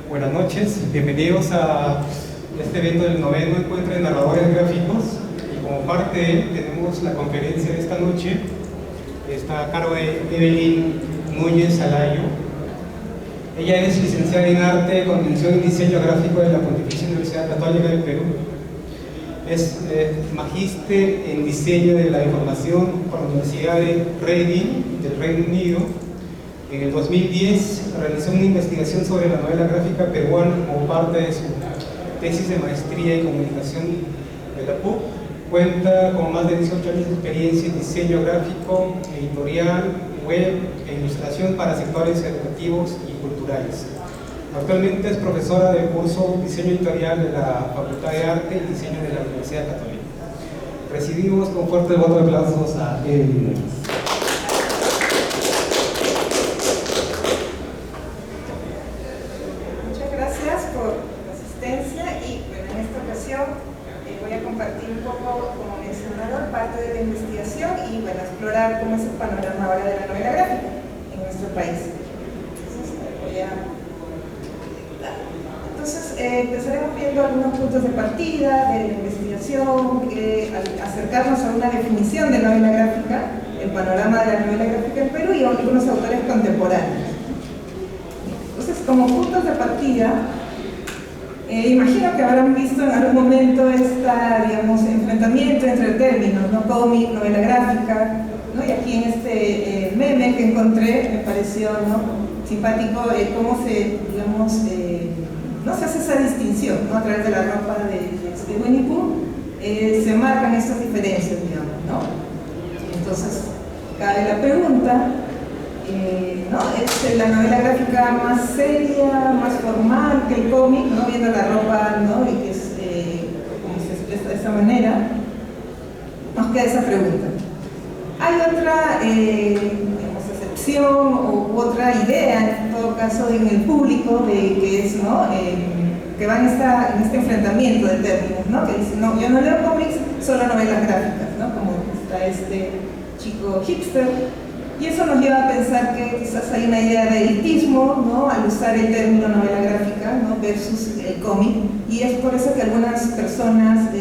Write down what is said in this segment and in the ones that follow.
Buenas noches, bienvenidos a este evento del 9º Encuentro de Narradores Gráficos. Y como parte de él tenemos la conferencia de esta noche. Está a cargo de Evelyn Núñez Alayo. Ella es licenciada en Arte, Convención y Diseño Gráfico de la Pontificia Universidad Católica del Perú. Es magíster en Diseño de la Información por la Universidad de Reading del Reino Unido. En el 2010 realizó una investigación sobre la novela gráfica peruana como parte de su tesis de maestría en comunicación de la PUC. Cuenta con más de 18 años de experiencia en diseño gráfico, editorial, web e ilustración para sectores educativos y culturales. Actualmente es profesora del curso Diseño Editorial de la Facultad de Arte y Diseño de la Universidad Católica. Recibimos con fuerte voto de aplausos a Evelyn. Muchas gracias por la asistencia y bueno, en esta ocasión voy a compartir un poco, como mencionaron, parte de la investigación y bueno, explorar cómo es el panorama ahora de la novela gráfica en nuestro país. Entonces, empezaremos viendo algunos puntos de partida de la investigación, acercarnos a una definición de novela gráfica, el panorama de la novela gráfica en Perú y algunos autores contemporáneos. Entonces, como puntos de partida, imagino que habrán visto en algún momento digamos, enfrentamiento entre términos, ¿no? Cómic, novela gráfica, ¿no? Y aquí en este meme que encontré me pareció, ¿no?, simpático cómo se, digamos, no se hace esa distinción, ¿no? A través de la ropa de Winnie Pooh se marcan estas diferencias, digamos, ¿no? Entonces, cabe la pregunta, ¿no? ¿Es la novela gráfica más seria, más formal que el cómic, ¿no? Viendo la ropa, ¿no? Y que es como se expresa de esa manera, nos queda esa pregunta. Hay otra u otra idea, en todo caso, en el público, de que es, ¿no?, que va en este enfrentamiento de términos, ¿no?, que dice, no, yo no leo cómics, solo novelas gráficas, ¿no?, como está este chico hipster, y eso nos lleva a pensar que quizás hay una idea de elitismo, ¿no?, al usar el término novela gráfica, ¿no?, versus el cómic, y es por eso que a algunas personas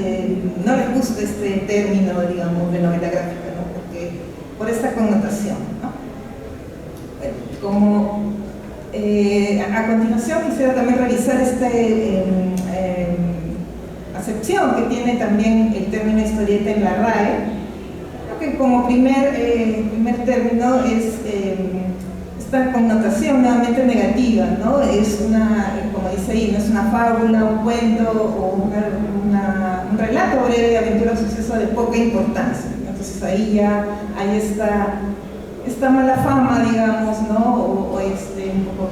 no les gusta este término, digamos, de novela gráfica, ¿no?, porque por esta connotación, ¿no? A continuación quisiera también revisar esta acepción que tiene también el término historieta en la RAE. Creo que como primer término es esta connotación nuevamente negativa, ¿no? Es una, como dice ahí, no es una fábula, un cuento o un relato breve de aventura o suceso de poca importancia. Entonces ahí ya hay esta mala fama, digamos, ¿no? O un poco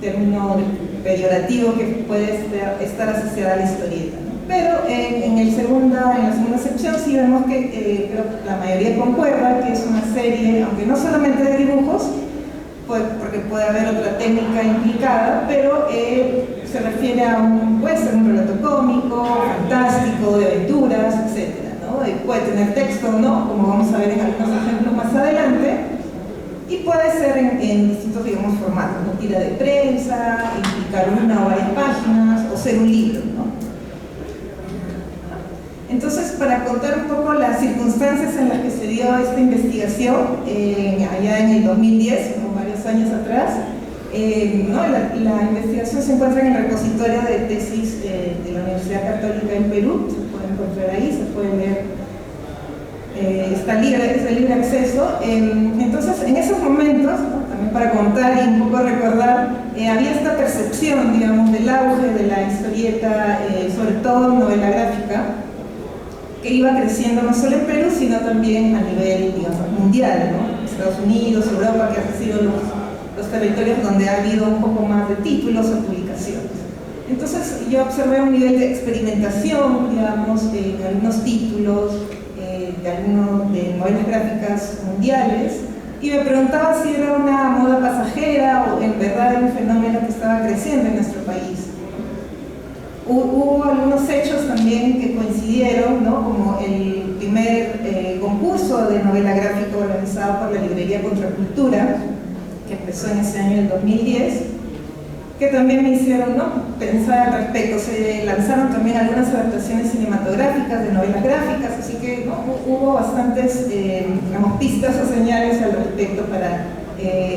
término peyorativo que puede estar asociada a la historieta, ¿no? Pero en la segunda sección sí vemos que creo que la mayoría concuerda que es una serie, aunque no solamente de dibujos, porque puede haber otra técnica implicada, pero se refiere puede ser un relato cómico, fantástico, de aventuras, etc. Puede tener texto, ¿no?, como vamos a ver en algunos ejemplos más adelante, y puede ser en distintos, digamos, formatos, ¿no?, tira de prensa, implicar una o varias páginas, o ser un libro, ¿no? Entonces, para contar un poco las circunstancias en las que se dio esta investigación, allá en el 2010, como varios años atrás, ¿no? La investigación se encuentra en el repositorio de tesis de la Universidad Católica en Perú. Se puede encontrar ahí, se puede leer, es de libre acceso. Entonces, en esos momentos, ¿no?, también para contar y un poco recordar, había esta percepción, digamos, del auge de la historieta, sobre todo novela gráfica, que iba creciendo no solo en Perú, sino también a nivel, digamos, mundial, ¿no? Estados Unidos, Europa, que han sido los territorios donde ha habido un poco más de títulos o publicaciones. Entonces yo observé un nivel de experimentación, digamos, de algunos títulos, de novelas gráficas mundiales, y me preguntaba si era una moda pasajera o en verdad era un fenómeno que estaba creciendo en nuestro país. Hubo algunos hechos también que coincidieron, ¿no?, como el primer concurso de novela gráfica organizado por la librería Contracultura, que empezó en ese año, el 2010, que también me hicieron, ¿no?, pensar al respecto. Se lanzaron también algunas adaptaciones cinematográficas de novelas gráficas, así que, ¿no?, hubo bastantes digamos, pistas o señales al respecto para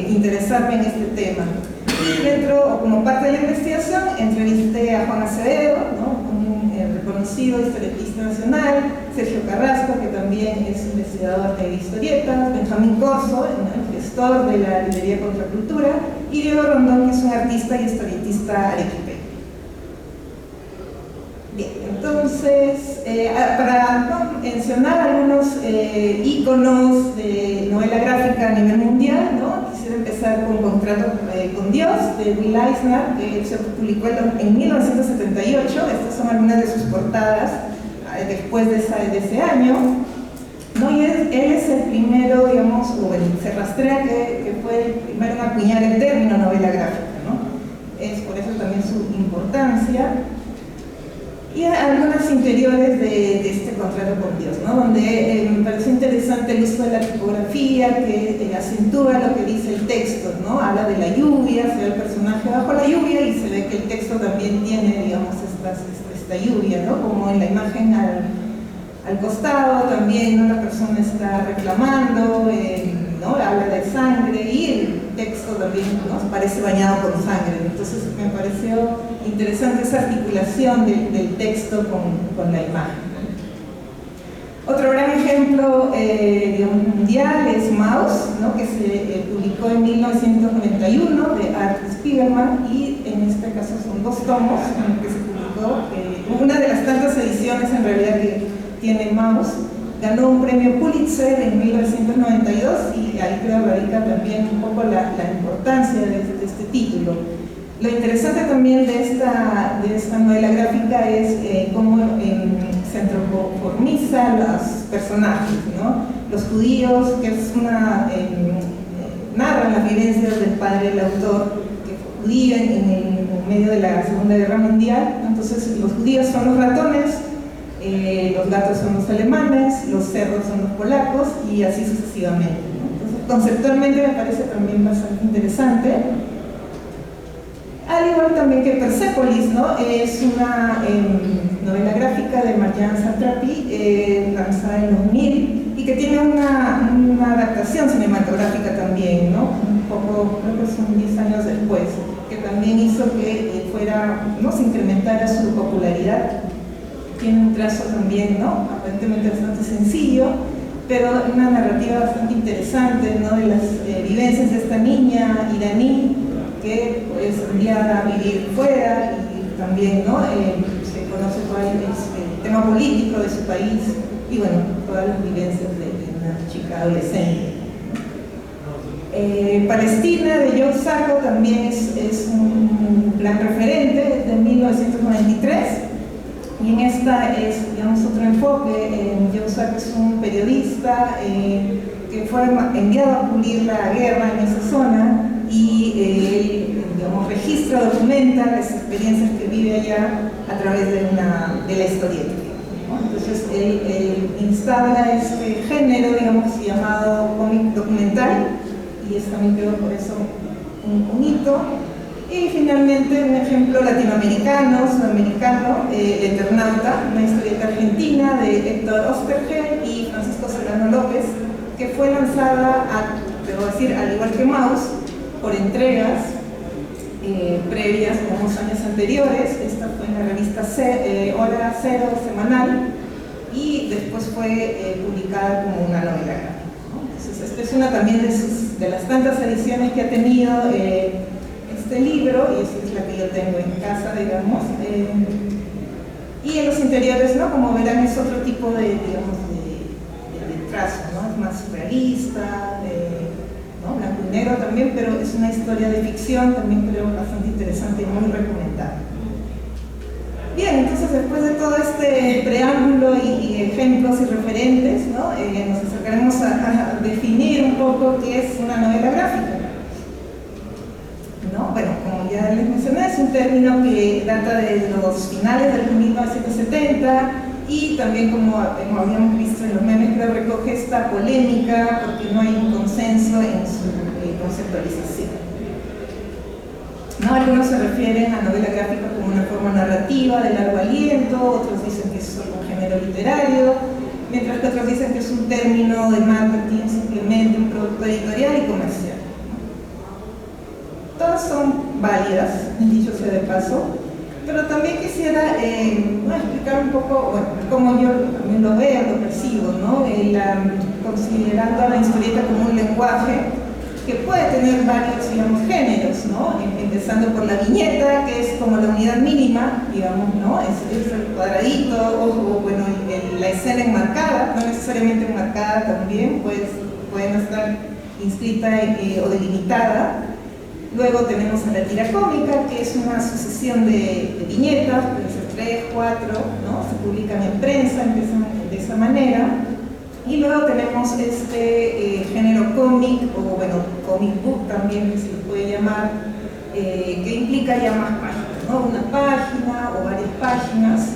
interesarme en este tema. Y dentro, o como parte de la investigación, entrevisté a Juan Acevedo, ¿no?, un reconocido historietista nacional, Sergio Carrasco, que también es investigador de historietas, Benjamín Corso, el gestor de la librería Contracultura, y Diego Rondón, que es un artista y historietista arequipeño. Bien, entonces, para mencionar algunos íconos de novela gráfica a nivel mundial, ¿no?, quisiera empezar con Contrato con Dios, de Will Eisner, que se publicó en 1978. Estas son algunas de sus portadas después de ese año, ¿no? Y él es el primero, digamos, o se rastrea que fue el primero en acuñar el término novela gráfica, ¿no? Es por eso también su importancia. Y algunas interiores de este Contrato con Dios, ¿no?, donde me pareció interesante el uso de la tipografía, que acentúa lo que dice el texto, ¿no? Habla de la lluvia, se ve el personaje bajo la lluvia y se ve que el texto también tiene, digamos, esta lluvia, ¿no?, como en la imagen al costado también, ¿no?, la persona está reclamando, ¿no?, habla de sangre y el texto también, ¿no?, parece bañado con sangre. Entonces me pareció interesante esa articulación del texto con la imagen. Otro gran ejemplo digamos, mundial es Maus, ¿no?, que se publicó en 1991 de Art Spiegelman, y en este caso son 2 tomos en los que se publicó, una de las tantas ediciones en realidad que tiene Maus. Ganó un premio Pulitzer en 1992 y ahí creo radica también un poco la importancia de este título. Lo interesante también de esta novela gráfica es cómo se antropoformiza los personajes, ¿no? Los judíos, que es narran las vivencias del padre del autor, que fue judío en medio de la Segunda Guerra Mundial. Entonces los judíos son los ratones, los gatos son los alemanes, los cerdos son los polacos y así sucesivamente, ¿no? Entonces, conceptualmente me parece también bastante interesante. Al igual también que Persepolis, ¿no?, es una novela gráfica de Marjane Satrapi, lanzada en 2000, y que tiene una adaptación cinematográfica también, ¿no?, un poco, creo que son 10 años después, que también hizo que se incrementara su popularidad. Tiene un trazo también, ¿no?, aparentemente bastante sencillo, pero una narrativa bastante interesante, ¿no?, de las vivencias de esta niña iraní que es enviada a vivir fuera, y también, ¿no?, se conoce cuál es el tema político de su país y, bueno, todas las vivencias de una chica adolescente. Palestina, de Joe Sacco, también es un gran referente, de 1993. Y en esta es, digamos, otro enfoque. Joe Sacco es un periodista que fue enviado a cubrir la guerra en esa zona, y él, digamos, registra, documenta las experiencias que vive allá a través de la historieta, ¿no? Entonces él instala este género, digamos, llamado cómic documental, y es también, creo, por eso un hito. Y finalmente un ejemplo latinoamericano, sudamericano, El Eternauta, una historieta argentina de Héctor Oesterheld y Francisco Solano López, que fue lanzada, debo decir, al igual que Maus, por entregas previas, unos años anteriores. Esta fue en la revista Hora Cero semanal, y después fue publicada como una novela gráfica, ¿no? Entonces, esta es una también de las tantas ediciones que ha tenido este libro, y esta es la que yo tengo en casa, digamos. Y en los interiores, ¿no?, como verán, es otro tipo de trazo, ¿no?, es más realista, ¿no?, blanco y negro también, pero es una historia de ficción, también creo bastante interesante y muy recomendable. Bien, entonces después de todo este preámbulo y ejemplos y referentes, ¿no?, nos acercaremos a definir un poco qué es una novela gráfica, ¿no? Bueno, como ya les mencioné, es un término que data de los finales del 1970, y también, como habíamos visto en los memes, creo, recoge esta polémica porque no hay un consenso en su conceptualización. ¿no? Algunos se refieren a novela gráfica como una forma narrativa de largo aliento, otros dicen que es solo un género literario, mientras que otros dicen que es un término de marketing, simplemente un producto editorial y comercial. Todas son válidas, dicho sea de paso, pero también quisiera explicar un poco, bueno, cómo yo también lo veo, lo percibo, ¿no? Considerando a la historieta como un lenguaje que puede tener varios, digamos, géneros, ¿no? Empezando por la viñeta, que es como la unidad mínima, digamos, ¿no? Es el cuadradito, o bueno, la escena enmarcada, no necesariamente enmarcada también, pues puede no estar inscrita o delimitada. Luego tenemos a la tira cómica, que es una sucesión de viñetas, pueden ser 3, 4, ¿no? Se publican en prensa, empiezan de esa manera. Y luego tenemos este género cómic, o bueno, comic book también que se le puede llamar, que implica ya más páginas, ¿no? Una página o varias páginas,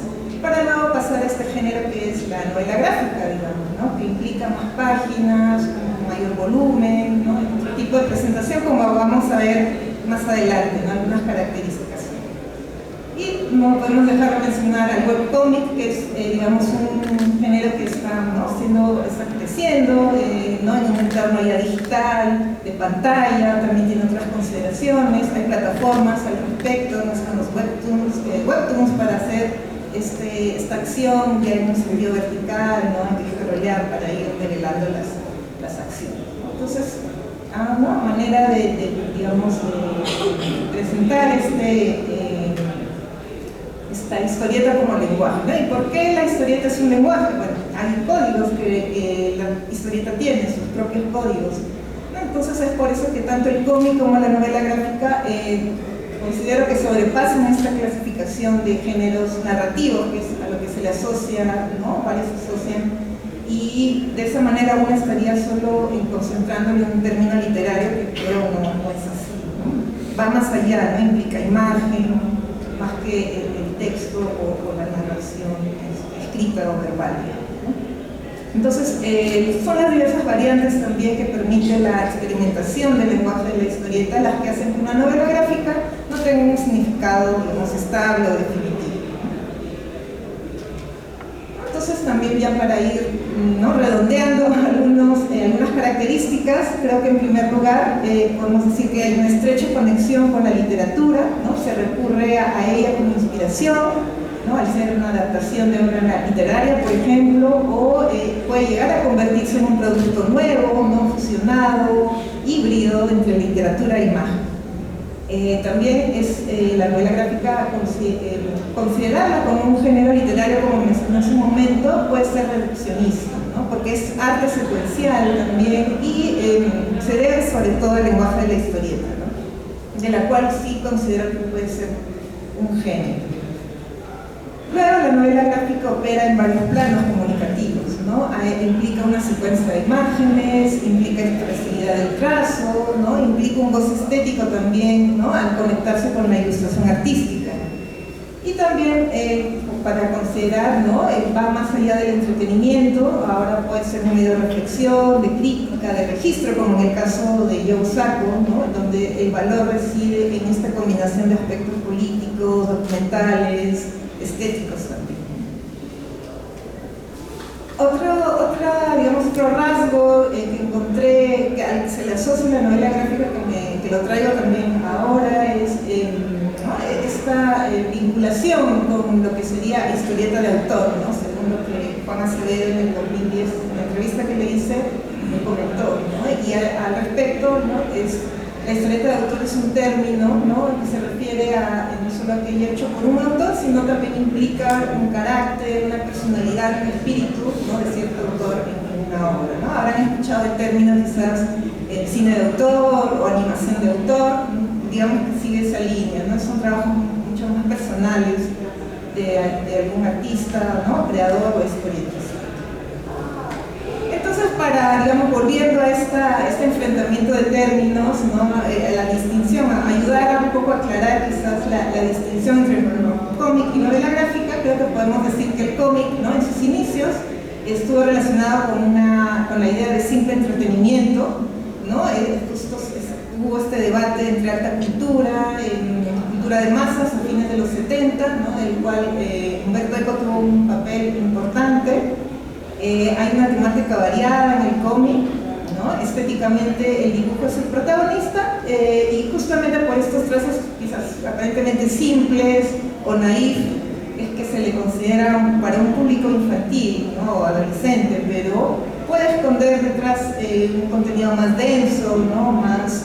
para luego pasar a este género que es la novela gráfica, digamos, ¿no? Que implica más páginas, un mayor volumen, ¿no? Otro tipo de presentación, como vamos a ver más adelante, ¿no? Algunas características. Y no podemos dejar de mencionar al webcomic, que es, digamos, un género que está, ¿no? está creciendo, ¿no? En un entorno ya digital, de pantalla, también tiene otras consideraciones, hay plataformas al respecto, no están los webtoons para hacer esta acción ya en un sentido vertical, ¿no? Hay que scrollear para ir revelando las acciones, ¿no? Entonces, una manera de digamos, de presentar esta historieta como lenguaje, ¿no? ¿Y por qué la historieta es un lenguaje? Bueno, hay códigos que la historieta tiene, sus propios códigos, ¿no? Entonces es por eso que tanto el cómic como la novela gráfica considero que sobrepasan esta clasificación de géneros narrativos, que es a lo que se le asocia, ¿no? Varios se asocian, y de esa manera uno estaría solo concentrándolo en un término literario que creo no es así, ¿no? Va más allá, ¿no? Implica imagen, más que el texto o la narración escrita o verbal, ¿no? Entonces, son las diversas variantes también que permiten la experimentación del lenguaje de la historieta, las que hacen que una novela gráfica no tenga un significado, digamos, estable o definitivo. Entonces, también ya para ir, ¿no? redondeando algunas características, creo que en primer lugar podemos decir que hay una estrecha conexión con la literatura, ¿no? Se recurre a ella como inspiración, ¿no? Al ser una adaptación de obra literaria, por ejemplo, o puede llegar a convertirse en un producto nuevo, no fusionado, híbrido entre literatura e imagen. También es la novela gráfica, considerarla como un género literario, como mencioné hace un momento, puede ser reduccionista, ¿no? Porque es arte secuencial también y se debe sobre todo al lenguaje de la historieta, ¿no? De la cual sí considero que puede ser un género. Luego la novela gráfica opera en varios planos comunicativos, ¿no? Implica una secuencia de imágenes, implica expresividad del trazo, ¿no? Implica un goce estético también, ¿no? Al conectarse con la ilustración artística. Y también, para considerar, ¿no? Va más allá del entretenimiento, ahora puede ser un medio de reflexión, de crítica, de registro, como en el caso de Joe Sacco, ¿no? Donde el valor reside en esta combinación de aspectos políticos, documentales, estéticos también. Otro rasgo que encontré, que se le asocia a la novela gráfica, que lo traigo también ahora, es esta vinculación con lo que sería historieta de autor, ¿no? Según lo que Juan Acevedo en el 2010, en la entrevista que le hice, me comentó, ¿no? Y al respecto, ¿no? La historieta de autor es un término, ¿no? Que se refiere a no solo aquello hecho por un autor, sino también implica un carácter, una personalidad, un espíritu, ¿no? De cierto autor en una obra, ¿no? Habrán escuchado el término quizás cine de autor o animación de autor, digamos que sigue esa línea, ¿no? Son trabajos mucho más personales de algún artista, ¿no? Creador o historietista. Entonces, digamos, volviendo a este enfrentamiento de términos, ¿no? La distinción, ayudar un poco a aclarar quizás la distinción entre cómic y novela gráfica, creo que podemos decir que el cómic, ¿no? En sus inicios estuvo relacionado con la idea de simple entretenimiento, ¿no? Justo hubo este debate entre alta cultura, cultura de masas a fines de los 70, ¿no? Del cual Humberto Eco tuvo un papel importante. Hay una temática variada en el cómic, ¿no? Estéticamente el dibujo es el protagonista, y justamente por estos trazos quizás aparentemente simples o naif es que se le considera para un público infantil, ¿no? O adolescente, pero puede esconder detrás un contenido más denso, ¿no? más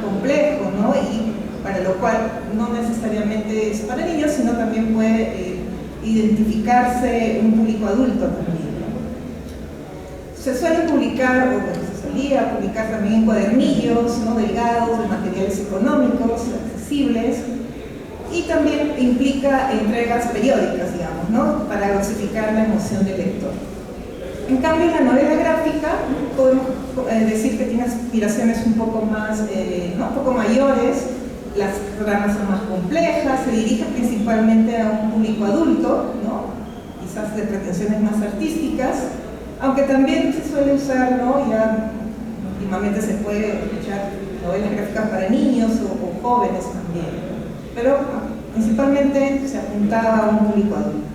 complejo, ¿no? Y para lo cual no necesariamente es para niños, sino también puede identificarse un público adulto también, ¿no? Se suele publicar, o bueno, se solía publicar también en cuadernillos, ¿no? Delgados, de materiales económicos, accesibles, y también implica entregas periódicas, digamos, ¿no? Para dosificar la emoción del lector. En cambio, la novela gráfica podemos decir que tiene aspiraciones un poco más, ¿no? un poco mayores. Las tramas son más complejas, se dirige principalmente a un público adulto, ¿no? Quizás de pretensiones más artísticas, aunque también se suele usar, ¿no? Ya últimamente se puede escuchar novelas gráficas para niños o jóvenes también, pero principalmente se apuntaba a un público adulto.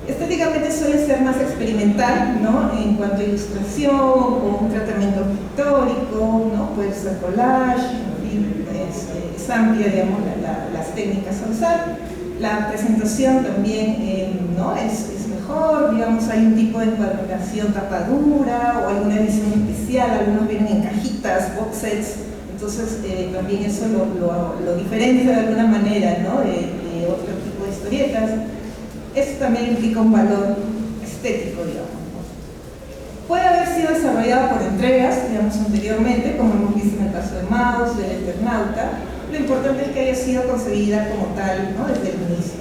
Estéticamente suele ser más experimental, ¿no? En cuanto a ilustración o un tratamiento pictórico, ¿no? Puede ser collage, en fin, es amplia, digamos, las técnicas a usar. La presentación también, ¿no? es mejor, digamos, hay un tipo de encuadernación tapadura o alguna edición especial, algunos vienen en cajitas, box sets, entonces también eso lo diferencia de alguna manera, ¿no? de otro tipo de historietas. Eso también implica un valor estético, digamos. Puede haber sido desarrollado por entregas, digamos, anteriormente, como hemos visto en el caso de Maus, del Eternauta. Lo importante es que haya sido concebida como tal, ¿no? Desde el inicio.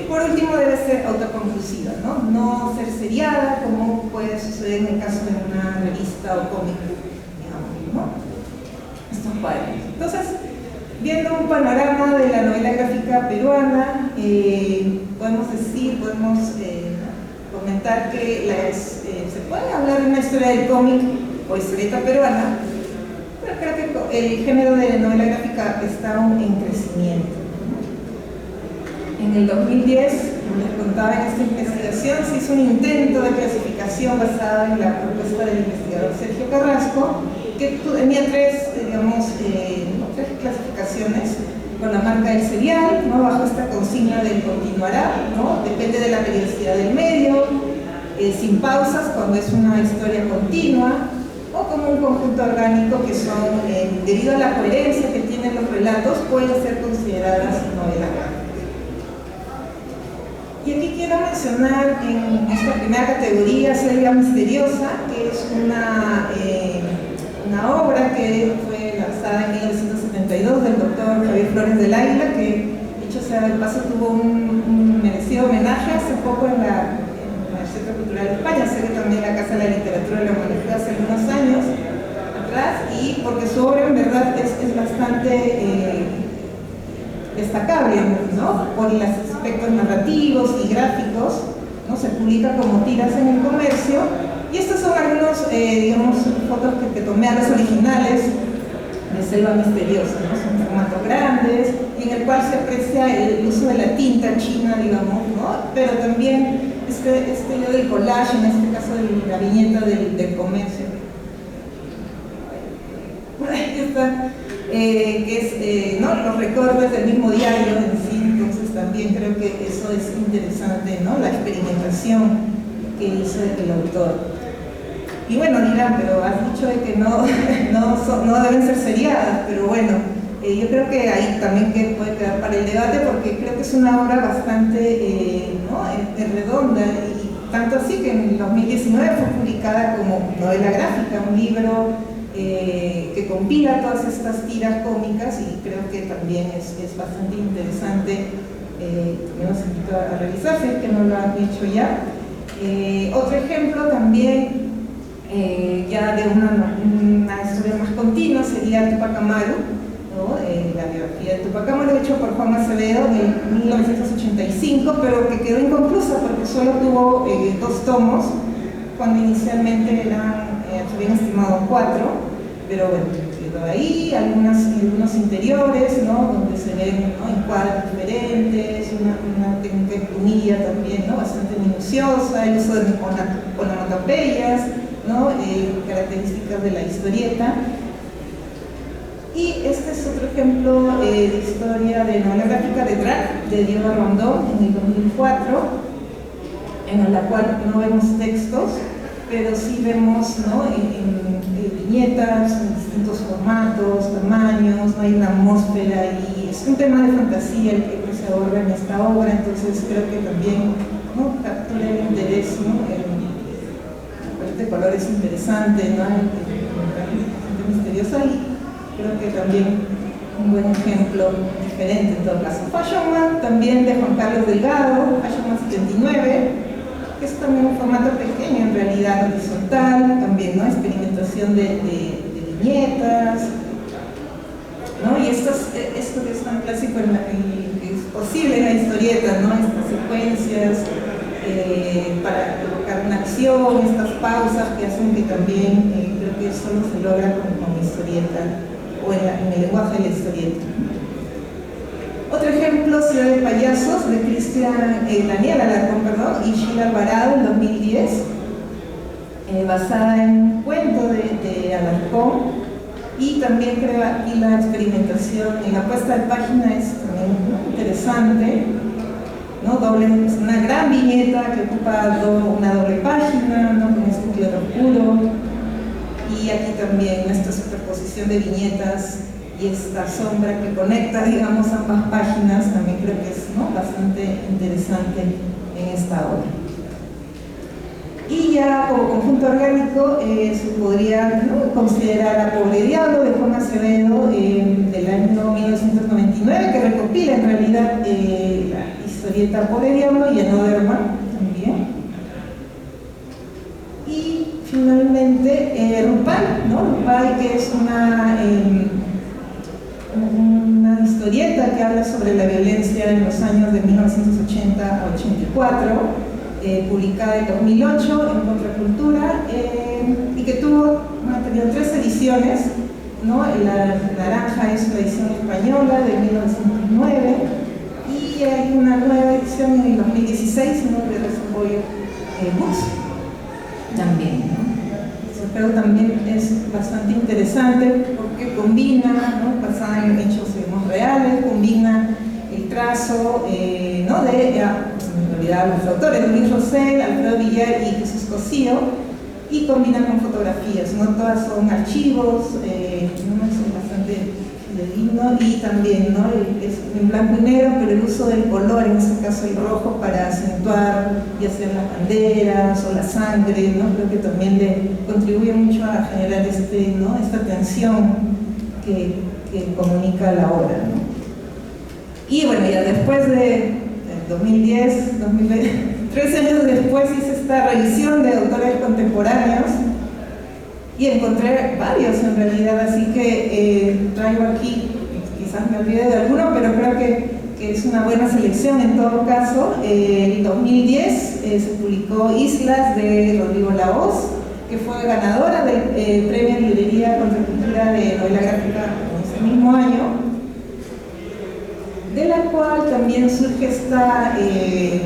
Y por último, debe ser autoconclusiva, ¿no? No ser seriada, como puede suceder en el caso de una revista o cómic, digamos, ¿no? Estos cuadros. Entonces, viendo un panorama de la novela gráfica peruana, podemos comentar que se puede hablar de una historia del cómic o historieta peruana, pero creo que el género de novela gráfica está aún en crecimiento. En el 2010, como les contaba en esta investigación, se hizo un intento de clasificación basada en la propuesta del investigador Sergio Carrasco, que tenía tres clasificaciones, con la marca del serial, ¿no? Bajo esta consigna del continuará, ¿no? Depende de la periodicidad del medio, sin pausas cuando es una historia continua, o como un conjunto orgánico que son, debido a la coherencia que tienen los relatos, pueden ser consideradas novelas gráficas. Y aquí quiero mencionar en esta primera categoría Selva Misteriosa, que es una obra que fue lanzada en 1972 del doctor Javier Flores del Águila, que dicho sea de paso tuvo un merecido homenaje hace poco en el Centro Cultural de España. Sé que también la Casa de la Literatura lo manejó hace algunos años atrás, y porque su obra en verdad es bastante destacable, ¿no? Por los aspectos narrativos y gráficos, ¿no? Se publica como tiras en el comercio, y estas son algunos, digamos, fotos que tomé a los originales de Selva Misteriosa, ¿no? Son formatos grandes y en el cual se aprecia el uso de la tinta china, digamos, ¿no? Pero también este del collage, en este caso de la viñeta del comercio. Ahí está, que es, ¿no? Los recortes del mismo diario en sí. Entonces también creo que eso es interesante, ¿no? La experimentación que hizo el autor. Y bueno, dirán, pero has dicho de que no deben ser seriadas, pero bueno, yo creo que ahí también que puede quedar para el debate, porque creo que es una obra bastante ¿no? redonda, y tanto así que en el 2019 fue publicada como novela gráfica, un libro que compila todas estas tiras cómicas, y creo que también es bastante interesante. También los invito a revisar si es que no lo han hecho ya. Otro ejemplo también, ya de una historia más continua, sería Tupac Amaru, ¿no? La biografía de Tupac Amaru, hecho por Juan Acevedo en 1985, pero que quedó inconclusa porque solo tuvo 2 tomos, cuando inicialmente se habían estimado 4, pero bueno, quedó quedado ahí, algunos interiores, ¿no? Donde se ven, ¿no? encuadres diferentes, una técnica de plumilla también, ¿no? Bastante minuciosa, el uso de onomatopeyas, ¿no? Características de la historieta. Y este es otro ejemplo de historia de novela gráfica de Drac, de Diego Rondón, en el 2004, en la cual no vemos textos, pero sí vemos, ¿no? en viñetas, en distintos formatos, tamaños, ¿no? Hay una atmósfera y es un tema de fantasía el que se aborda en esta obra, entonces creo que también, ¿no? captura el interés, ¿no? La paleta de colores interesante, ¿no? Bastante misteriosa y creo que también un buen ejemplo diferente en todo caso. Fashion Man, también de Juan Carlos Delgado, Fashion Man 79, que es también un formato pequeño en realidad, horizontal, también, ¿no? Experimentación de viñetas, ¿no? Y esto que es tan clásico que es posible en la historieta, ¿no? Estas secuencias para provocar una acción, estas pausas que hacen que también creo que solo se logra con la historieta o en el lenguaje de la historieta. Otro ejemplo, Ciudad de Payasos, de Daniel Alarcón, y Sheila Alvarado, en 2010, basada en un cuento de Alarcón, y también creo aquí la experimentación en la puesta de página es también interesante, ¿no? Es una gran viñeta que ocupa una doble página, ¿no? Con este claroscuro. Y aquí también esta superposición de viñetas y esta sombra que conecta, digamos, ambas páginas, también creo que es, ¿no? bastante interesante en esta obra. Y ya como conjunto orgánico se podría, ¿no? considerar a Pobre Diablo de Juan Acevedo del año 1999, que recopila en realidad la historieta Pobre Diablo y Another Man también. Y finalmente Rupal, ¿no? Rupal, que es una historieta que habla sobre la violencia en los años de 1980 a 84, publicada en 2008 en Contracultura, y que tuvo 3 ediciones, ¿no? La naranja es la edición española de 1909 y hay una nueva edición en el 2016, ¿no? de Desarrollo Books también, ¿no? Pero también es bastante interesante porque combina, ¿no? basada en hechos reales, combina el trazo, ¿no? de en realidad los autores, Luis Rosell, Alfredo Villar y Jesús Cosío, y combina con fotografías, ¿no? Todas son archivos, ¿no? son bastante fidedignos, y también, ¿no? es en blanco y negro, pero el uso del color, en este caso el rojo, para acentuar ya sea las banderas o la sangre, ¿no? creo que también le contribuye mucho a generar ¿no? esta tensión que comunica la obra, ¿no? Y bueno, ya después de 2010, 2020, 13 años después hice esta revisión de autores contemporáneos y encontré varios en realidad, así que traigo aquí, quizás me olvide de alguno, pero creo que es una buena selección en todo caso. En 2010 se publicó Islas de Rodrigo Lahoz, que fue ganadora del premio Librería Contracultura de novela gráfica en ese mismo año, de la cual también surge esta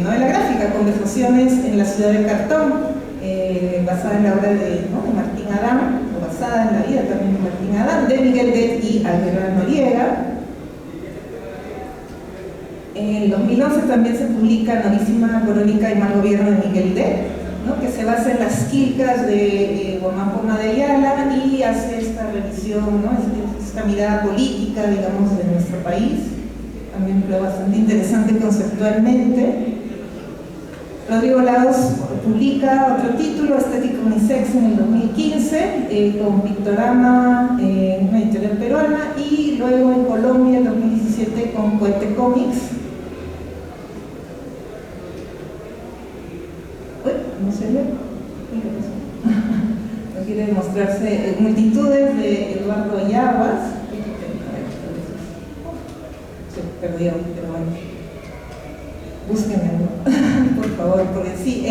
novela gráfica, Conversaciones en la ciudad de cartón, basada en la obra de Martín Adán, o basada en la vida también de Martín Adán, de Miguel Det y Alberto Noriega. En el 2011 también se publica Novísima Crónica y Mal Gobierno de Miguel Det, ¿no? que se basa en las quilcas de Guamapoma de Ayala y hace esta revisión, ¿no? esta mirada política, digamos, de nuestro país. También creo bastante interesante conceptualmente. Rodrigo Lahoz publica otro título, Estética Unisex, en el 2015, con Pictorama, una editorial peruana, y luego en Colombia, en 2017, con Cohete Comics. Uy, no se ve. No quiere demostrarse Multitudes, de Eduardo Yaguas. Se perdió, pero bueno. Búsquenme, ¿no? por favor, porque sí,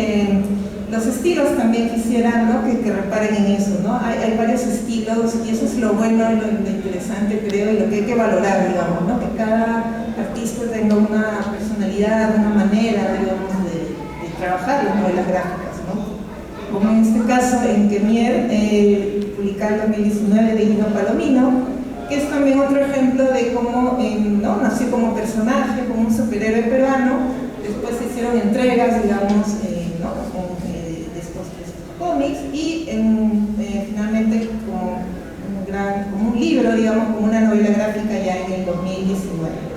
Los estilos también quisiera, ¿no?, que reparen en eso, ¿no? Hay varios estilos y eso es lo bueno y lo interesante, creo, y lo que hay que valorar, digamos, ¿no? Que cada artista tenga una personalidad, una manera, digamos, de trabajar las novelas gráficas, ¿no? Como en este caso en Kemier, publicado en 2019 de Gino Palomino, que es también otro ejemplo de cómo, ¿no?, nació como personaje, como un superhéroe peruano, después se hicieron entregas, digamos, ¿no?, de estos cómics, y finalmente como un libro, digamos, como una novela gráfica ya en el 2019.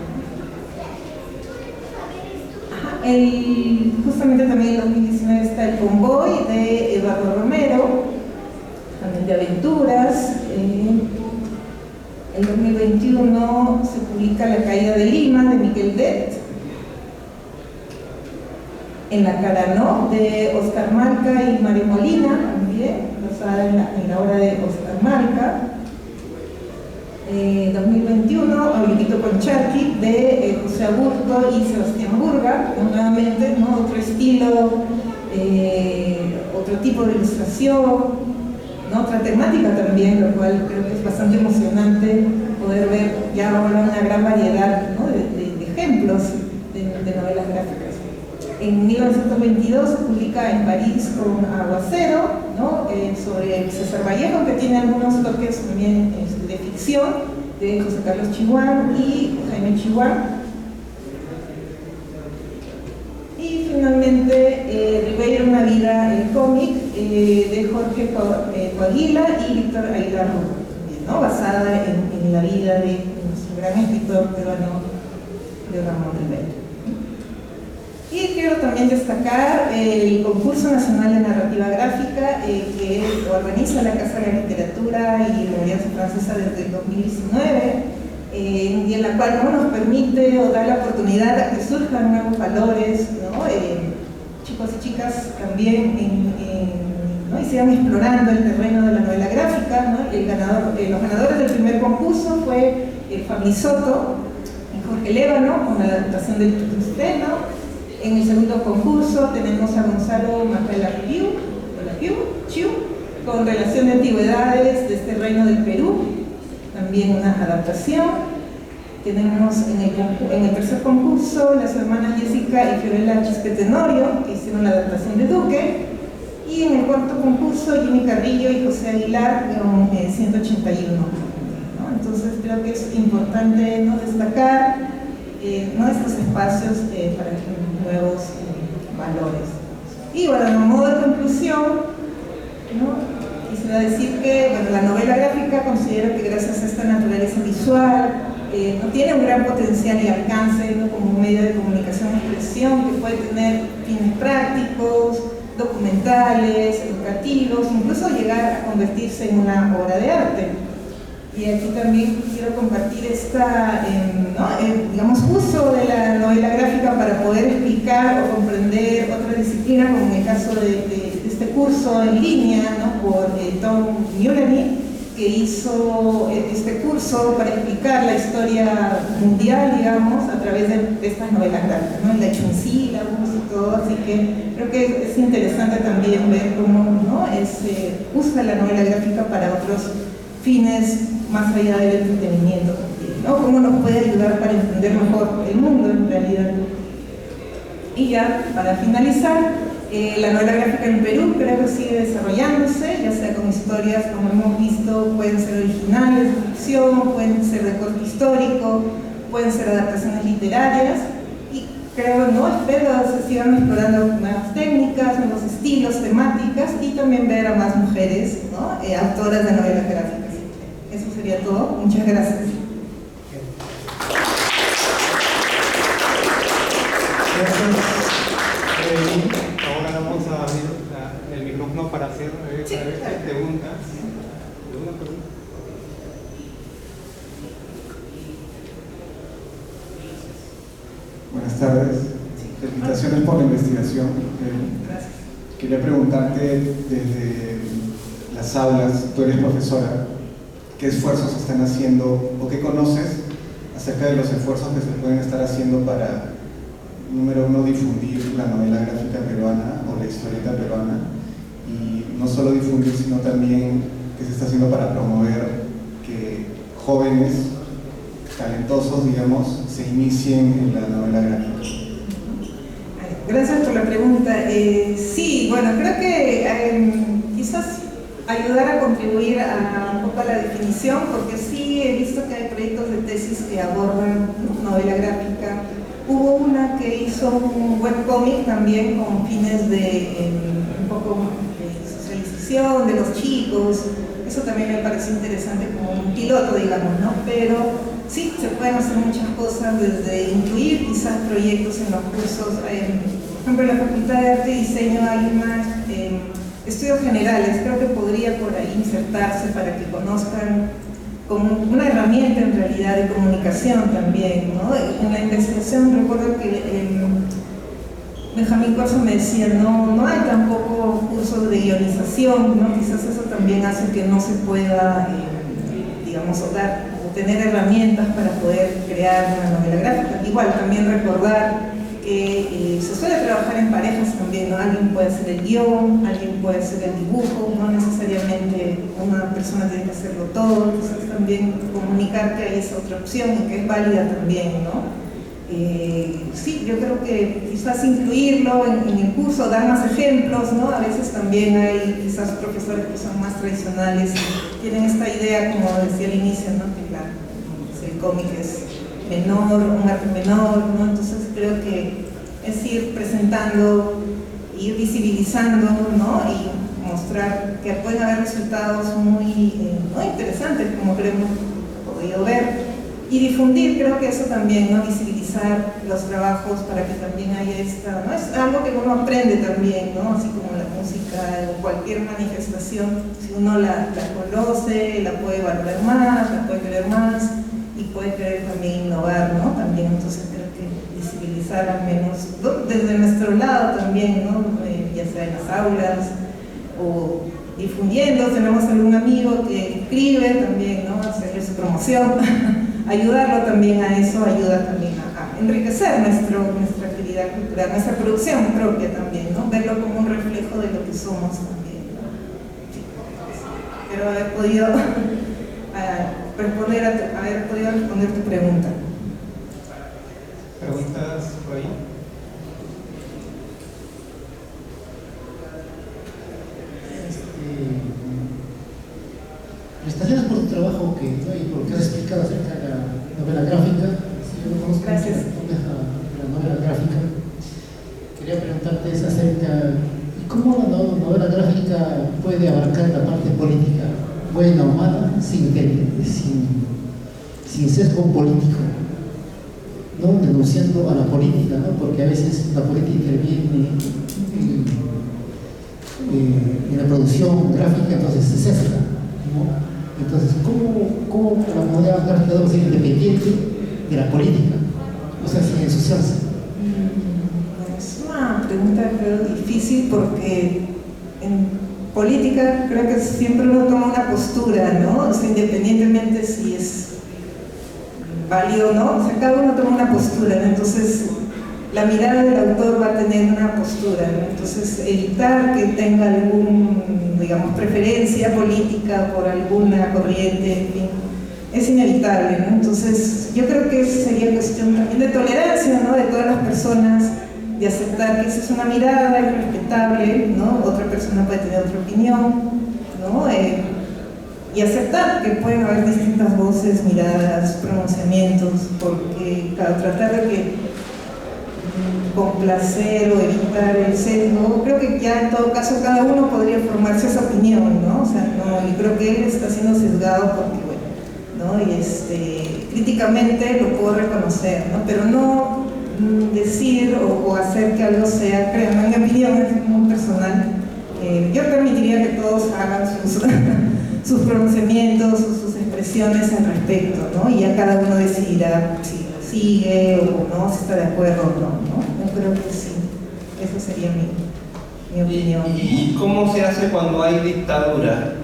Justamente también en el 2019 está El Convoy de Eduardo Romero, también de aventuras. En 2021 se publica La Caída de Lima de Miguel Det. En la cara no, de Oscar Malca y Mario Molina, también, basada en la obra de Oscar Malca. 2021, Abuelito Concharqui, de José Aburto y Sebastián Burga, nuevamente, ¿no?, otro estilo, otro tipo de ilustración, ¿no?, otra temática también, lo cual creo que es bastante emocionante poder ver ya ahora una gran variedad, ¿no?, de ejemplos de novelas gráficas. En 1922 se publica En París con Aguacero, ¿no?, sobre César Vallejo, que tiene algunos toques también de ficción, de José Carlos Chihuán y Jaime Chihuán. Y finalmente Ribeiro, Una vida, el cómic, de Jorge Coaguila y Víctor Aguilar Rubio, ¿no?, basada en la vida de nuestro gran escritor peruano, de Ramón Ribeiro. Y quiero también destacar el Concurso Nacional de Narrativa Gráfica que organiza la Casa de la Literatura y la Alianza Francesa desde el 2019, y en la cual, ¿no?, nos permite o da la oportunidad a que surjan nuevos valores, ¿no?, chicos y chicas también ¿no?, y sigan explorando el terreno de la novela gráfica, ¿no? Los ganadores del primer concurso fue Family Soto y Jorge Lévano con la adaptación del Tutusteno. En el segundo concurso tenemos a Gonzalo Macala Chiu, con Relación de Antigüedades de este Reino del Perú, también una adaptación. Tenemos en el tercer concurso las hermanas Jessica y Fiorella Chisquetenorio, que hicieron la adaptación de Duque, y en el cuarto concurso Jimmy Carrillo y José Aguilar con 181. ¿no? Entonces creo que es importante, ¿no?, destacar ¿no?, estos espacios para nuevos valores. Y bueno, a modo de conclusión, ¿no?, quisiera decir que bueno, la novela gráfica considero que gracias a esta naturaleza visual no tiene un gran potencial y alcance, ¿no?, como un medio de comunicación y expresión que puede tener fines prácticos, documentales, educativos, incluso llegar a convertirse en una obra de arte. Y aquí también quiero compartir digamos, uso de la novela gráfica para poder explicar o comprender otra disciplina, como en el caso de este curso en línea, ¿no?, por Tom Mullany, que hizo este curso para explicar la historia mundial, digamos, a través de estas novelas gráficas, ¿no?, la Chuncílabos y todo, así que creo que es interesante también ver cómo, ¿no?, usa la novela gráfica para otros fines más allá del entretenimiento, ¿no?, cómo nos puede ayudar para entender mejor el mundo en realidad. Y ya, para finalizar, la novela gráfica en Perú creo que sigue desarrollándose, ya sea con historias, como hemos visto, pueden ser originales, de ficción, pueden ser de corte histórico, pueden ser adaptaciones literarias, y creo, ¿no?, espero que se sigan explorando nuevas técnicas, nuevos estilos, temáticas, y también ver a más mujeres, ¿no?, autoras de novelas gráficas. Eso sería todo. Muchas gracias. Ahora vamos a abrir el micrófono para hacer preguntas. Buenas tardes. Felicitaciones por la investigación. Gracias. Quería preguntarte desde las aulas, tú eres profesora, ¿qué esfuerzos están haciendo o qué conoces acerca de los esfuerzos que se pueden estar haciendo para, número uno, difundir la novela gráfica peruana o la historieta peruana, y no solo difundir, sino también que se está haciendo para promover que jóvenes talentosos, digamos, se inicien en la novela gráfica. Gracias por la pregunta. Sí, bueno, creo que quizás ayudar a contribuir un poco a la definición, porque sí he visto que hay proyectos de tesis que abordan novela gráfica. Hubo una que hizo un webcómic también con fines de un poco de socialización de los chicos. Eso también me parece interesante como un piloto, digamos, ¿no? Pero sí, se pueden hacer muchas cosas, desde incluir quizás proyectos en los cursos. Por ejemplo, en la Facultad de Arte y Diseño hay más estudios generales, creo que podría por ahí insertarse para que conozcan como una herramienta en realidad de comunicación también, ¿no? En la investigación recuerdo que Benjamín Corso me decía, no hay tampoco cursos de guionización, ¿no? Quizás eso también hace que no se pueda, digamos, tener herramientas para poder crear una novela gráfica. Igual, también recordar que se suele trabajar en parejas también, ¿no? Alguien puede hacer el guión, alguien puede hacer el dibujo, no necesariamente una persona tiene que hacerlo todo, entonces también comunicar que hay esa otra opción y que es válida también, ¿no? Sí, yo creo que quizás incluirlo en el curso, dar más ejemplos, ¿no? A veces también hay quizás profesores que son más tradicionales y tienen esta idea, como decía al inicio, ¿no? Que claro, el cómic es menor, un arte menor, ¿no? Entonces creo que es ir presentando, ir visibilizando, ¿no? Y mostrar que pueden haber resultados muy interesantes, como creo que hemos podido ver. Y difundir, creo que eso también, ¿no? Visibilizar los trabajos para que también haya esta, ¿no? Es algo que uno aprende también, ¿no? Así como la música o cualquier manifestación, si uno la conoce, la puede valorar más, la puede querer más y puede querer también innovar, ¿no? También, entonces creo que visibilizar al menos desde nuestro lado también, ¿no? Ya sea en las aulas o difundiendo, tenemos algún amigo que escribe también, ¿no? Hacerle su promoción. Ayudarlo también a eso, ayuda también a enriquecer nuestra actividad cultural, nuestra producción propia también, ¿no? Verlo como un reflejo de lo que somos también, ¿no? Sí. Espero haber podido responder tu pregunta. ¿Preguntas por ahí? Felicitaciones por tu trabajo y por lo que has explicado acerca de la novela gráfica. Yo no conozco la novela gráfica. Quería preguntarte acerca de cómo la novela gráfica puede abarcar la parte política, buena o mala, sin sesgo político, ¿no? Denunciando a la política, ¿no? Porque a veces la política interviene en la producción gráfica, entonces se sesga, ¿no? Entonces, ¿cómo la novela gráfica debe ser independiente de la política? O sea, sin ensuciarse. Es una pregunta, creo, difícil porque en política creo que siempre uno toma una postura, ¿no? O sea, independientemente si es válido o no, o sea, cada uno toma una postura, ¿no? Entonces la mirada del autor va a tener una postura, ¿no? Entonces evitar que tenga digamos, preferencia política por alguna corriente, en fin, es inevitable, ¿no? Entonces yo creo que sería cuestión también de tolerancia, ¿no? De todas las personas, de aceptar que esa es una mirada, es respetable, ¿no? Otra persona puede tener otra opinión, ¿no? Y aceptar que pueden haber distintas voces, miradas, pronunciamientos, porque tratar de que complacer o evitar el sesgo, creo que ya en todo caso cada uno podría formarse esa opinión, ¿no? O sea, no, y creo que él está siendo sesgado porque, bueno, ¿no? Y críticamente lo puedo reconocer, ¿no? Pero no decir o hacer que algo sea, créanme, en mi opinión es muy personal, yo permitiría que todos hagan sus pronunciamientos, sus expresiones al respecto, ¿no? Y ya cada uno decidirá si sigue o no, si está de acuerdo o no. Yo creo que sí, esa sería mi opinión. ¿Y cómo se hace cuando hay dictadura?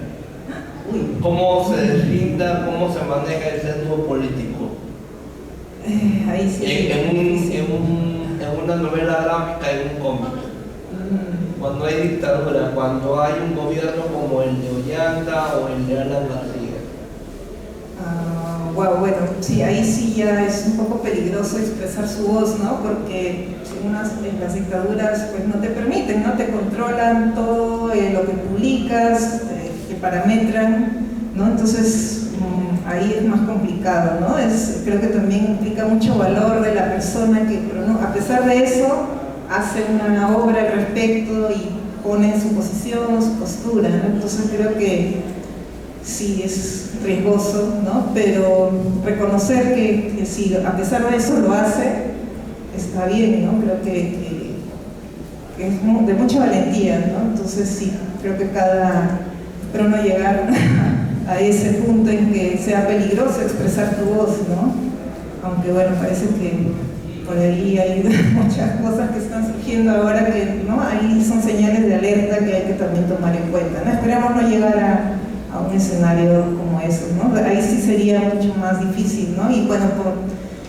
¿Cómo se deslinda, cómo se maneja el sesgo político? Ahí sí. En una novela gráfica, en un cómic. cuando hay dictadura, cuando hay un gobierno como el de Ollanta o el de Alan García? Wow, bueno, sí, ahí sí ya es un poco peligroso expresar su voz, ¿no? Porque en las dictaduras pues no te permiten, ¿no? Te controlan todo lo que publicas, te parametran, ¿no? Entonces ahí es más complicado, ¿no? Creo que también implica mucho valor de la persona que, pero no, a pesar de eso, hace una obra al respecto y pone su posición, su postura, ¿no? Entonces creo que sí es riesgoso, ¿no? Pero reconocer que si a pesar de eso lo hace, está bien, ¿no? Creo que es de mucha valentía, ¿no? Entonces sí, creo que espero no llegar a ese punto en que sea peligroso expresar tu voz, ¿no? Aunque bueno, parece que por ahí hay muchas cosas que están surgiendo ahora que, ¿no? Ahí son señales de alerta que hay que también tomar en cuenta, ¿no? Esperamos no llegar a un escenario como eso, ¿no? Ahí sí sería mucho más difícil, ¿no? Y bueno, por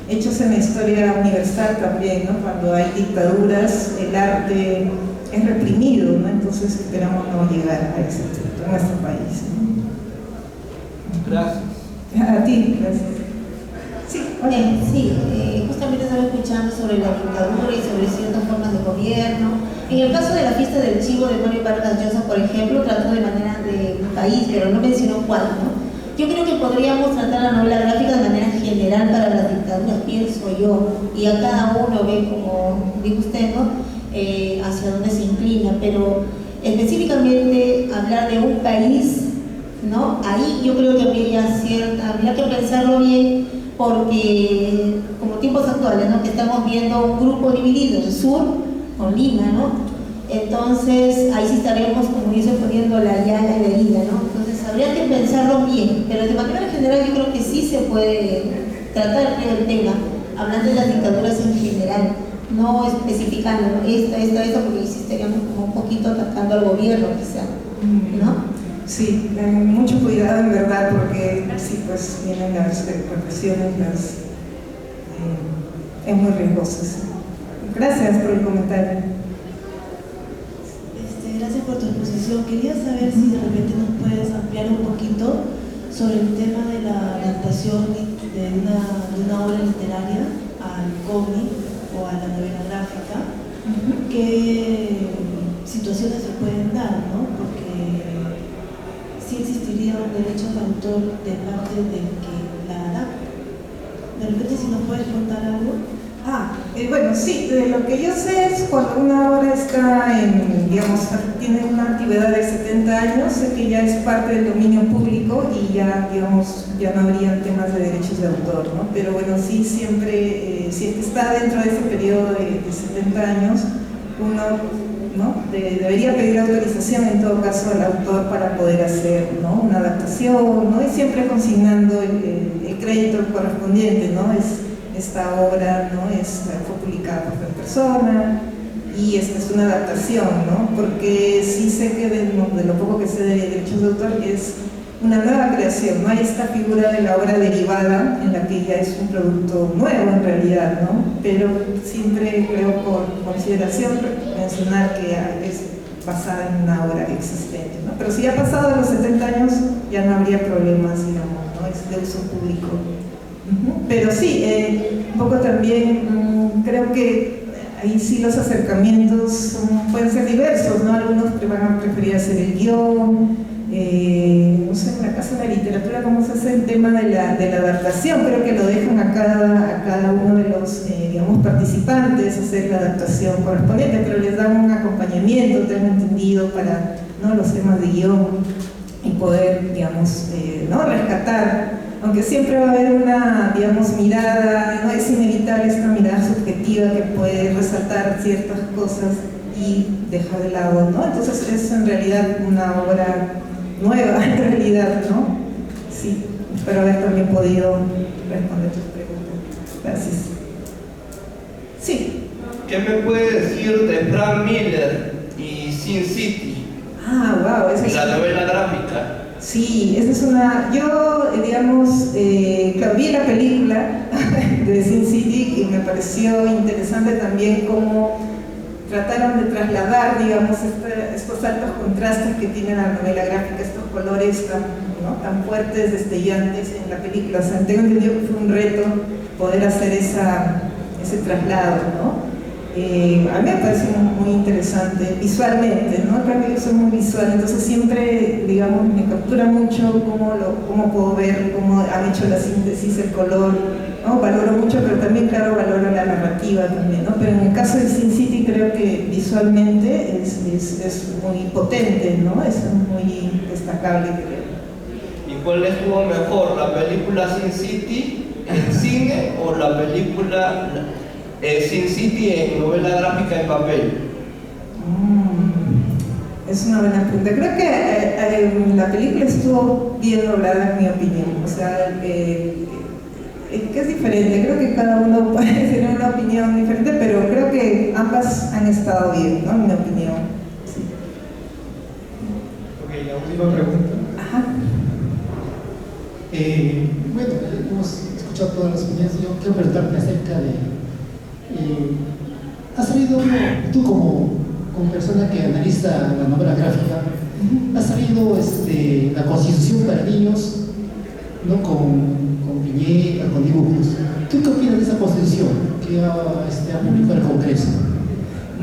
hechos en la historia universal también, ¿no? Cuando hay dictaduras, el arte es reprimido, ¿no? Entonces esperamos no llegar a ese punto en nuestro país, ¿no? Gracias. A ti, gracias. Sí, sí, justamente estaba escuchando sobre la dictadura y sobre ciertas formas de gobierno. En el caso de la fiesta del chivo de Mario Vargas Llosa, por ejemplo, trató de manera de un país, pero no mencionó cuál, ¿no? Yo creo que podríamos tratar la novela gráfica de manera general para las dictaduras, pienso yo, y a cada uno ve, como dijo usted, ¿no? Hacia dónde se inclina, pero específicamente hablar de un país, ¿no? Ahí yo creo que habría que pensarlo bien, porque como tiempos actuales, ¿no? Que estamos viendo un grupo dividido, el sur con Lima, ¿no? Entonces ahí sí estaríamos, como dice, poniendo la llaga y la herida, ¿no? Entonces habría que pensarlo bien, pero de manera general yo creo que sí se puede tratar el tema, hablando de las dictaduras en general, no especificando esta, porque sí estaríamos como un poquito atacando al gobierno quizá, ¿no? Sí, mucho cuidado en verdad, porque sí, pues vienen las represiones, es muy riesgoso. Sí. Gracias por el comentario. Gracias por tu exposición. Quería saber si de repente nos puedes ampliar un poquito sobre el tema de la adaptación de una obra literaria al cómic o a la novela gráfica. ¿Qué situaciones se pueden dar, ¿no? Porque sí existiría un derecho de autor de parte del que la adapta. De repente, si nos puedes contar algo. Bueno, sí, de lo que yo sé es cuando una obra está tiene una antigüedad de 70 años, sé que ya es parte del dominio público y ya no habrían temas de derechos de autor, ¿no? Pero bueno, sí, siempre, si es que está dentro de ese periodo de 70 años, uno, ¿no? Debería pedir autorización en todo caso al autor para poder hacer, ¿no? Una adaptación, ¿no? Y siempre consignando el crédito correspondiente, ¿no? Esta obra, ¿no? Fue publicada por tal persona y esta es una adaptación, ¿no? Porque sí sé que de lo poco que sé de derechos de autor es una nueva creación, ¿no? Hay esta figura de la obra derivada en la que ya es un producto nuevo en realidad, ¿no? Pero siempre creo por consideración mencionar que es basada en una obra existente, ¿no? Pero si ya ha pasado los 70 años ya no habría problemas, digamos, ¿no? Es de uso público. Pero sí, un poco también creo que ahí sí los acercamientos pueden ser diversos, ¿no? Algunos van a preferir hacer el guión, no sé, en la Casa de la Literatura cómo se hace el tema de la adaptación, creo que lo dejan a cada uno de los digamos, participantes hacer la adaptación correspondiente, pero les dan un acompañamiento, tengo entendido, para, ¿no? Los temas de guión y poder, digamos, ¿no? Rescatar. Aunque siempre va a haber una, digamos, mirada, no es inevitable esta mirada subjetiva que puede resaltar ciertas cosas y dejar de lado, ¿no? Entonces es en realidad una obra nueva, en realidad, ¿no? Sí, espero haber también podido responder tus preguntas. Gracias. Sí. ¿Qué me puede decir de Frank Miller y Sin City? Wow, esa es la novela gráfica. Sí, esa es una... Yo, digamos, claro, vi la película de Sin City y me pareció interesante también cómo trataron de trasladar, digamos, estos altos contrastes que tiene la novela gráfica, estos colores tan fuertes, destellantes en la película. O sea, tengo entendido que fue un reto poder hacer ese traslado, ¿no? A mí me parece muy interesante visualmente, ¿no? Creo que yo soy muy visual, entonces siempre, digamos, me captura mucho cómo puedo ver, cómo han hecho la síntesis, el color, ¿no? Valoro mucho, pero también, claro, valoro la narrativa también, ¿no? Pero en el caso de Sin City creo que visualmente es muy potente, ¿no? Es muy destacable, creo. ¿Y cuál estuvo mejor, la película Sin City en cine o la película Sin City en novela gráfica en papel? Es una buena pregunta. Creo que la película estuvo bien lograda, en mi opinión. O sea, que es diferente. Creo que cada uno puede tener una opinión diferente, pero creo que ambas han estado bien, ¿no? En mi opinión. Sí. Ok, la última pregunta. Ajá. Bueno, hemos escuchado todas las opiniones. Yo quiero preguntarte acerca de... ¿has sabido, tú como persona que analiza la novela gráfica, has sabido la constitución para niños, ¿no? con viñetas, con dibujos? ¿Tú qué opinas de esa constitución que ha publicado el Congreso?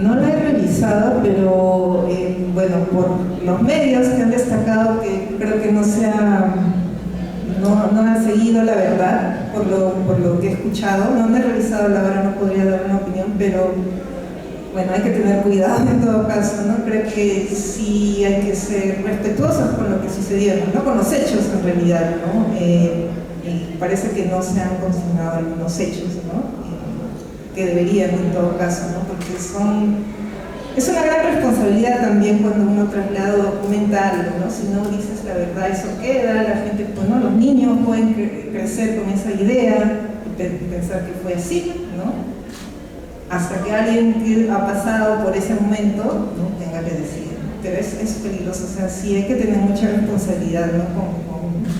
No la he revisado, pero bueno, por los medios que han destacado, que creo que no ha seguido la verdad, por lo que he escuchado. No he revisado la obra, no podría dar una opinión, pero bueno, hay que tener cuidado en todo caso, ¿no? Creo que sí hay que ser respetuosos con lo que sucedió, ¿no? Con los hechos en realidad, ¿no? Y parece que no se han consignado algunos hechos, ¿no? Que deberían en todo caso, ¿no? Porque es una gran responsabilidad también cuando uno traslada o documenta algo, ¿no? Si no dices la verdad, eso queda, la gente, pues, ¿no? Los niños pueden crecer con esa idea y pensar que fue así, ¿no? Hasta que alguien que ha pasado por ese momento, ¿no? Tenga que decir, ¿no? Pero es peligroso, o sea, sí hay que tener mucha responsabilidad, ¿no?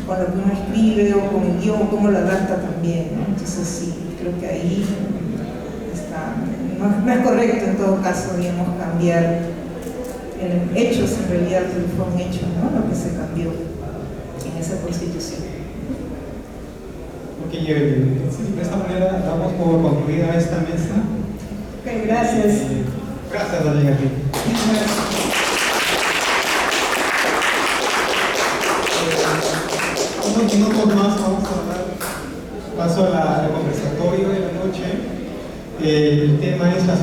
Con lo que uno escribe o con el guión, cómo lo adapta también, ¿no? Entonces sí, creo que ahí no es correcto en todo caso, digamos, cambiar hechos en realidad que fue un hecho, ¿no? Lo que se cambió en esa constitución. Ok, de esta manera damos por concluida esta mesa. Ok, gracias. Gracias, Doña Aquí. Unos minutos más vamos a dar paso al conversatorio de la noche. El tema es las